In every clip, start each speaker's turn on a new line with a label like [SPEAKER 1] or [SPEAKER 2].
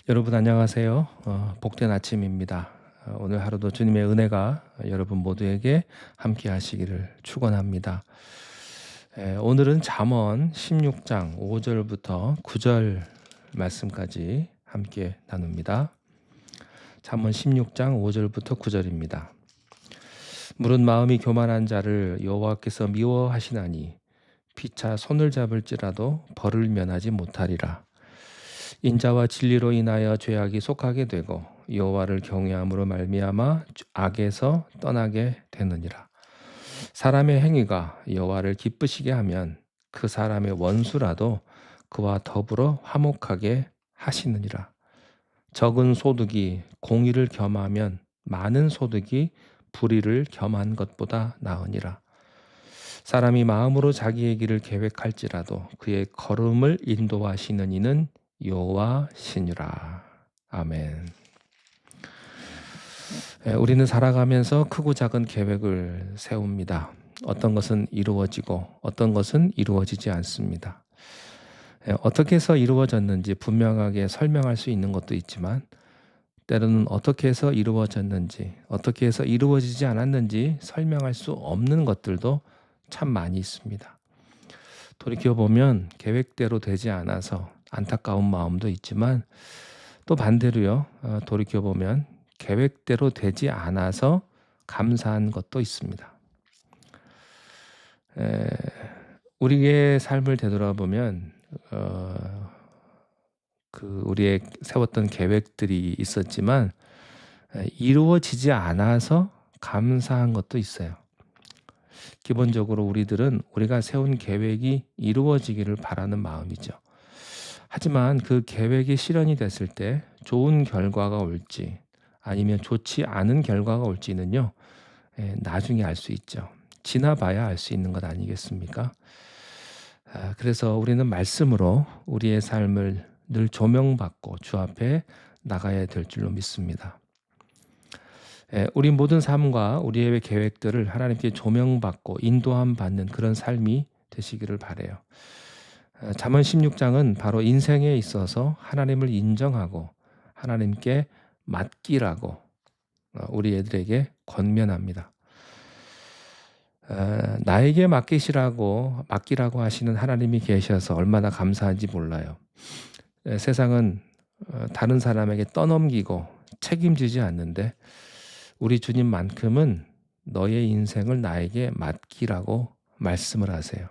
[SPEAKER 1] 여러분 안녕하세요. 복된 아침입니다. 오늘 하루도 주님의 은혜가 여러분 모두에게 함께 하시기를 축원합니다. 오늘은 잠언 16장 5절부터 9절 말씀까지 함께 나눕니다. 잠언 16장 5절부터 9절입니다. 무릇 마음이 교만한 자를 여호와께서 미워하시나니 피차 손을 잡을지라도 벌을 면하지 못하리라. 인자와 진리로 인하여 죄악이 속하게 되고 여호와를 경외함으로 말미암아 악에서 떠나게 되느니라. 사람의 행위가 여호와를 기쁘시게 하면 그 사람의 원수라도 그와 더불어 화목하게 하시느니라. 적은 소득이 공의를 겸하면 많은 소득이 불의를 겸한 것보다 나으니라. 사람이 마음으로 자기의 길을 계획할지라도 그의 걸음을 인도하시는 이는 여호와시니라. 아멘. 우리는 살아가면서 크고 작은 계획을 세웁니다. 어떤 것은 이루어지고 어떤 것은 이루어지지 않습니다. 어떻게 해서 이루어졌는지 분명하게 설명할 수 있는 것도 있지만 때로는 어떻게 해서 이루어졌는지 어떻게 해서 이루어지지 않았는지 설명할 수 없는 것들도 참 많이 있습니다. 돌이켜보면 계획대로 되지 않아서 안타까운 마음도 있지만 또 반대로요. 돌이켜보면 계획대로 되지 않아서 감사한 것도 있습니다. 우리의 삶을 되돌아보면 우리의 세웠던 계획들이 있었지만 이루어지지 않아서 감사한 것도 있어요. 기본적으로 우리들은 우리가 세운 계획이 이루어지기를 바라는 마음이죠. 하지만 그 계획이 실현이 됐을 때 좋은 결과가 올지 아니면 좋지 않은 결과가 올지는요, 나중에 알 수 있죠. 지나봐야 알 수 있는 것 아니겠습니까? 그래서 우리는 말씀으로 우리의 삶을 늘 조명받고 주 앞에 나가야 될 줄로 믿습니다. 우리 모든 삶과 우리의 계획들을 하나님께 조명받고 인도함 받는 그런 삶이 되시기를 바라요. 잠언 16장은 바로 인생에 있어서 하나님을 인정하고 하나님께 맡기라고 우리 애들에게 권면합니다. 나에게 맡기라고 하시는 하나님이 계셔서 얼마나 감사한지 몰라요. 세상은 다른 사람에게 떠넘기고 책임지지 않는데 우리 주님만큼은 너의 인생을 나에게 맡기라고 말씀을 하세요.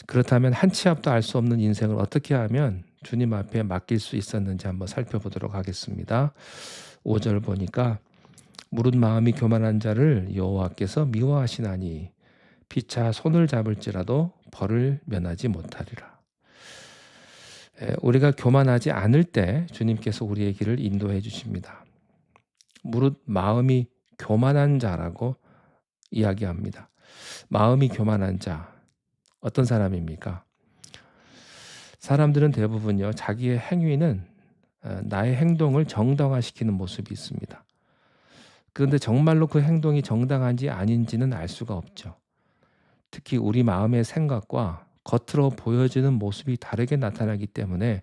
[SPEAKER 1] 그렇다면 한 치 앞도 알 수 없는 인생을 어떻게 하면 주님 앞에 맡길 수 있었는지 한번 살펴보도록 하겠습니다. 5절 보니까 무릇 마음이 교만한 자를 여호와께서 미워하시나니 피차 손을 잡을지라도 벌을 면하지 못하리라. 우리가 교만하지 않을 때 주님께서 우리의 길을 인도해 주십니다. 무릇 마음이 교만한 자라고 이야기합니다. 마음이 교만한 자, 어떤 사람입니까? 사람들은 대부분요, 자기의 행위는 나의 행동을 정당화시키는 모습이 있습니다. 그런데 정말로 그 행동이 정당한지 아닌지는 알 수가 없죠. 특히 우리 마음의 생각과 겉으로 보여지는 모습이 다르게 나타나기 때문에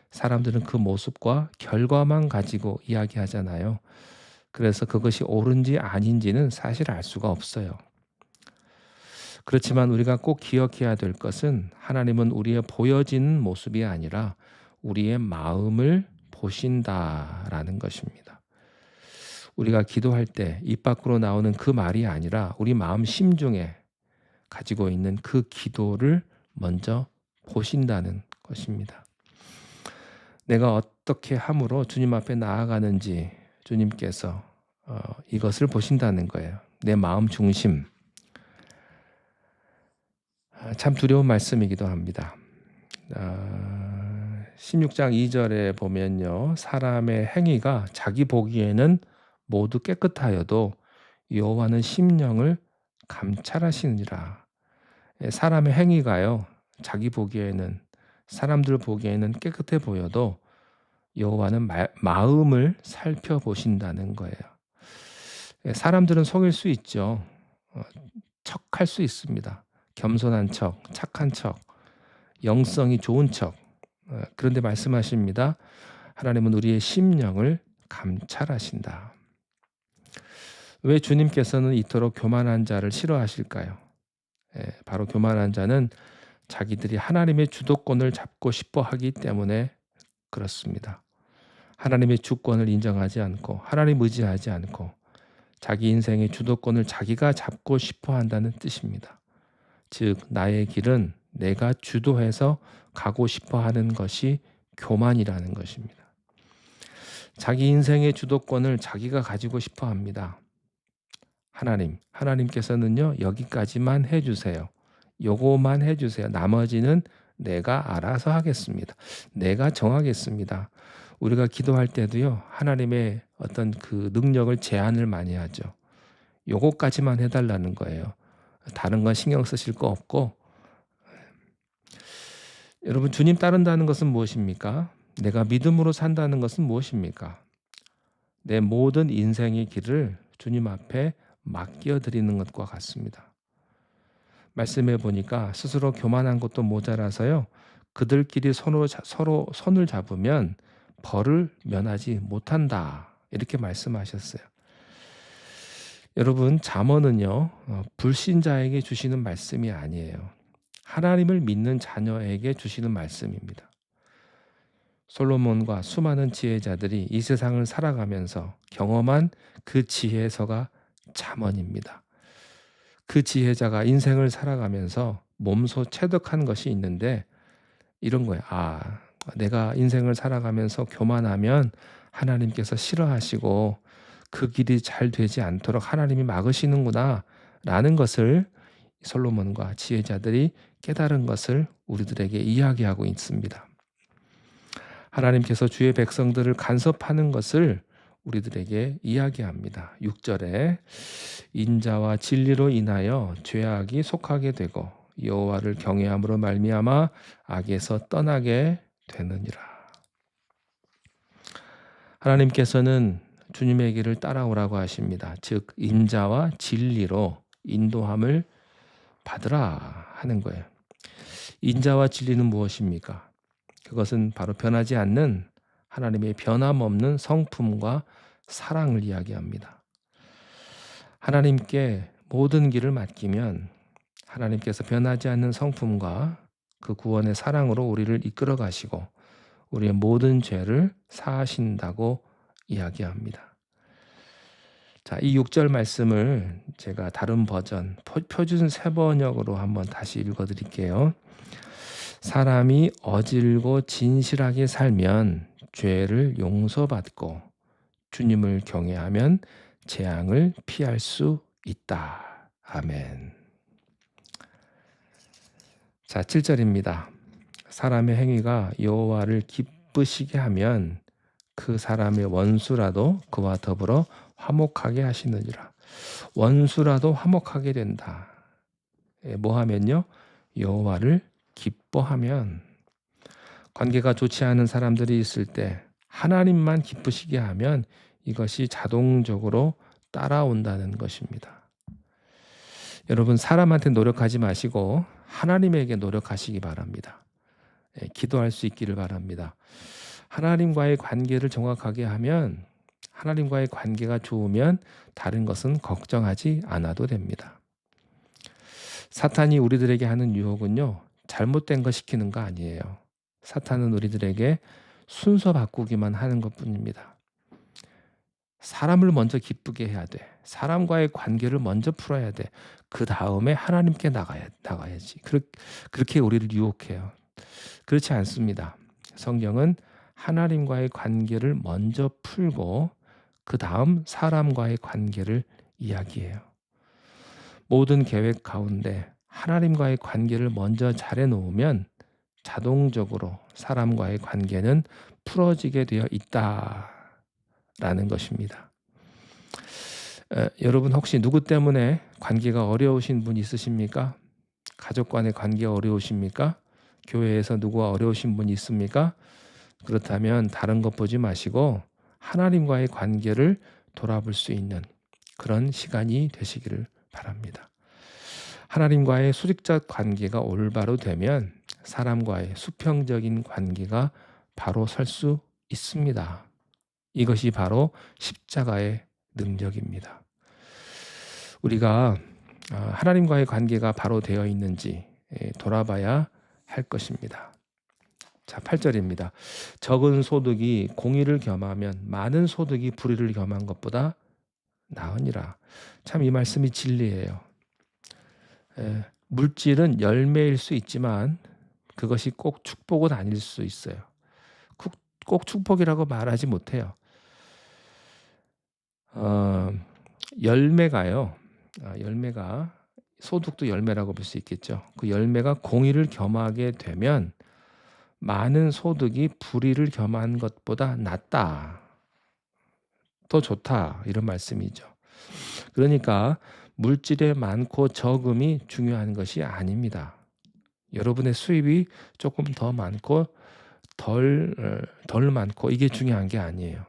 [SPEAKER 1] 사람들은 그 모습과 결과만 가지고 이야기하잖아요. 그래서 그것이 옳은지 아닌지는 사실 알 수가 없어요. 그렇지만 우리가 꼭 기억해야 될 것은 하나님은 우리의 보여지는 모습이 아니라 우리의 마음을 보신다라는 것입니다. 우리가 기도할 때 입 밖으로 나오는 그 말이 아니라 우리 마음 심중에 가지고 있는 그 기도를 먼저 보신다는 것입니다. 내가 어떻게 함으로 주님 앞에 나아가는지 주님께서 이것을 보신다는 거예요. 내 마음 중심. 참 두려운 말씀이기도 합니다. 16장 2절에 보면요. 사람의 행위가 자기 보기에는 모두 깨끗하여도 여호와는 심령을 감찰하시느니라. 사람의 행위가요. 자기 보기에는 사람들 보기에는 깨끗해 보여도 여호와는 마음을 살펴보신다는 거예요. 사람들은 속일 수 있죠. 척할 수 있습니다. 겸손한 척, 착한 척, 영성이 좋은 척, 그런데 말씀하십니다. 하나님은 우리의 심령을 감찰하신다. 왜 주님께서는 이토록 교만한 자를 싫어하실까요? 바로 교만한 자는 자기들이 하나님의 주도권을 잡고 싶어 하기 때문에 그렇습니다. 하나님의 주권을 인정하지 않고 하나님 의지하지 않고 자기 인생의 주도권을 자기가 잡고 싶어 한다는 뜻입니다. 즉 나의 길은 내가 주도해서 가고 싶어 하는 것이 교만이라는 것입니다. 자기 인생의 주도권을 자기가 가지고 싶어 합니다. 하나님께서는요, 여기까지만 해주세요. 요거만 해주세요. 나머지는 내가 알아서 하겠습니다. 내가 정하겠습니다. 우리가 기도할 때도요, 하나님의 어떤 그 능력을 제한을 많이 하죠. 요거까지만 해달라는 거예요. 다른 건 신경 쓰실 거 없고. 여러분, 주님 따른다는 것은 무엇입니까? 내가 믿음으로 산다는 것은 무엇입니까? 내 모든 인생의 길을 주님 앞에 맡겨드리는 것과 같습니다. 말씀해 보니까 스스로 교만한 것도 모자라서요, 그들끼리 서로 손을 잡으면 벌을 면하지 못한다, 이렇게 말씀하셨어요. 여러분, 잠언은요, 불신자에게 주시는 말씀이 아니에요. 하나님을 믿는 자녀에게 주시는 말씀입니다. 솔로몬과 수많은 지혜자들이 이 세상을 살아가면서 경험한 그 지혜서가 잠언입니다. 그 지혜자가 인생을 살아가면서 몸소 체득한 것이 있는데 이런 거예요. 내가 인생을 살아가면서 교만하면 하나님께서 싫어하시고 그 길이 잘 되지 않도록 하나님이 막으시는구나 라는 것을 솔로몬과 지혜자들이 깨달은 것을 우리들에게 이야기하고 있습니다. 하나님께서 주의 백성들을 간섭하는 것을 우리들에게 이야기합니다. 6절에 인자와 진리로 인하여 죄악이 속하게 되고 여호와를 경외함으로 말미암아 악에서 떠나게 되느니라. 하나님께서는 주님의 길을 따라오라고 하십니다. 즉 인자와 진리로 인도함을 받으라 하는 거예요. 인자와 진리는 무엇입니까? 그것은 바로 변하지 않는 하나님의 변함없는 성품과 사랑을 이야기합니다. 하나님께 모든 길을 맡기면 하나님께서 변하지 않는 성품과 그 구원의 사랑으로 우리를 이끌어 가시고 우리의 모든 죄를 사하신다고 이야기합니다. 자, 이 6절 말씀을 제가 다른 버전 표준 세번역으로 한번 다시 읽어 드릴게요. 사람이 어질고 진실하게 살면 죄를 용서받고 주님을 경외하면 재앙을 피할 수 있다. 아멘. 자, 7절입니다. 사람의 행위가 여호와를 기쁘시게 하면 그 사람의 원수라도 그와 더불어 화목하게 하시느니라. 원수라도 화목하게 된다. 뭐 하면요? 여호와를 기뻐하면. 관계가 좋지 않은 사람들이 있을 때 하나님만 기쁘시게 하면 이것이 자동적으로 따라온다는 것입니다. 여러분, 사람한테 노력하지 마시고 하나님에게 노력하시기 바랍니다. 기도할 수 있기를 바랍니다. 하나님과의 관계를 정확하게 하면, 하나님과의 관계가 좋으면 다른 것은 걱정하지 않아도 됩니다. 사탄이 우리들에게 하는 유혹은요, 잘못된 거 시키는 거 아니에요. 사탄은 우리들에게 순서 바꾸기만 하는 것뿐입니다. 사람을 먼저 기쁘게 해야 돼. 사람과의 관계를 먼저 풀어야 돼. 그 다음에 하나님께 나가야지. 그렇게 우리를 유혹해요. 그렇지 않습니다. 성경은 하나님과의 관계를 먼저 풀고 그 다음 사람과의 관계를 이야기해요. 모든 계획 가운데 하나님과의 관계를 먼저 잘해 놓으면 자동적으로 사람과의 관계는 풀어지게 되어 있다라는 것입니다. 여러분, 혹시 누구 때문에 관계가 어려우신 분 있으십니까? 가족 간의 관계가 어려우십니까? 교회에서 누구와 어려우신 분이 있습니까? 그렇다면 다른 것 보지 마시고 하나님과의 관계를 돌아볼 수 있는 그런 시간이 되시기를 바랍니다. 하나님과의 수직적 관계가 올바로 되면 사람과의 수평적인 관계가 바로 설 수 있습니다. 이것이 바로 십자가의 능력입니다. 우리가 하나님과의 관계가 바로 되어 있는지 돌아봐야 할 것입니다. 자, 8절입니다. 적은 소득이 공의를 겸하면 많은 소득이 불의를 겸한 것보다 나으니라. 참 이 말씀이 진리예요. 물질은 열매일 수 있지만 그것이 꼭 축복은 아닐 수 있어요. 꼭 축복이라고 말하지 못해요. 열매가요. 열매가 소득도 열매라고 볼 수 있겠죠. 그 열매가 공의를 겸하게 되면 많은 소득이 불의를 겸한 것보다 낫다. 더 좋다. 이런 말씀이죠. 그러니까 물질의 많고 적음이 중요한 것이 아닙니다. 여러분의 수입이 조금 더 많고 덜 많고 이게 중요한 게 아니에요.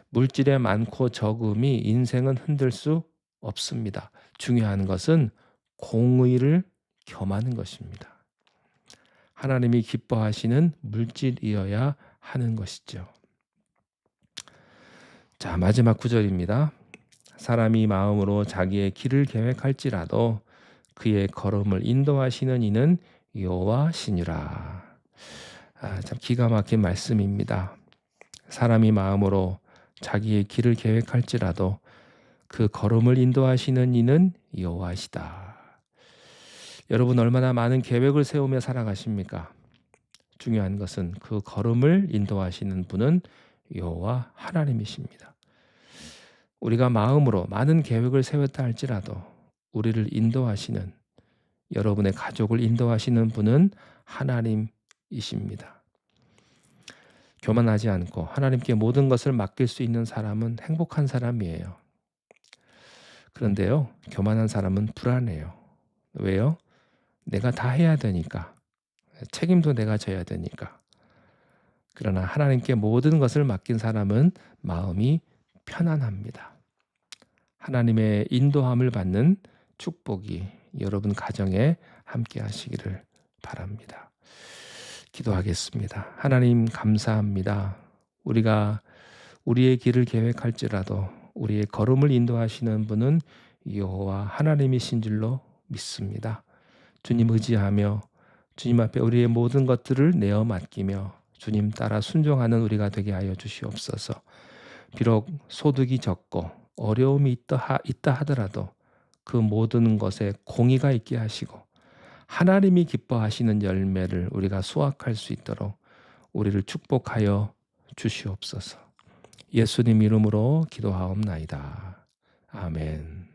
[SPEAKER 1] 물질의 많고 적음이 인생은 흔들 수 없습니다. 중요한 것은 공의를 겸하는 것입니다. 하나님이 기뻐하시는 물질이어야 하는 것이죠. 자, 마지막 구절입니다. 사람이 마음으로 자기의 길을 계획할지라도 그의 걸음을 인도하시는 이는 여호와시니라. 참 기가 막힌 말씀입니다. 사람이 마음으로 자기의 길을 계획할지라도 그 걸음을 인도하시는 이는 여호와시다. 여러분 얼마나 많은 계획을 세우며 살아가십니까? 중요한 것은 그 걸음을 인도하시는 분은 여호와 하나님이십니다. 우리가 마음으로 많은 계획을 세웠다 할지라도 우리를 인도하시는, 여러분의 가족을 인도하시는 분은 하나님이십니다. 교만하지 않고 하나님께 모든 것을 맡길 수 있는 사람은 행복한 사람이에요. 그런데요, 교만한 사람은 불안해요. 왜요? 내가 다 해야 되니까. 책임도 내가 져야 되니까. 그러나 하나님께 모든 것을 맡긴 사람은 마음이 편안합니다. 하나님의 인도함을 받는 축복이 여러분 가정에 함께 하시기를 바랍니다. 기도하겠습니다. 하나님 감사합니다. 우리가 우리의 길을 계획할지라도 우리의 걸음을 인도하시는 분은 여호와 하나님이신 줄로 믿습니다. 주님 의지하며 주님 앞에 우리의 모든 것들을 내어 맡기며 주님 따라 순종하는 우리가 되게 하여 주시옵소서. 비록 소득이 적고 어려움이 있다 하더라도 그 모든 것에 공의가 있게 하시고 하나님이 기뻐하시는 열매를 우리가 수확할 수 있도록 우리를 축복하여 주시옵소서. 예수님 이름으로 기도하옵나이다. 아멘.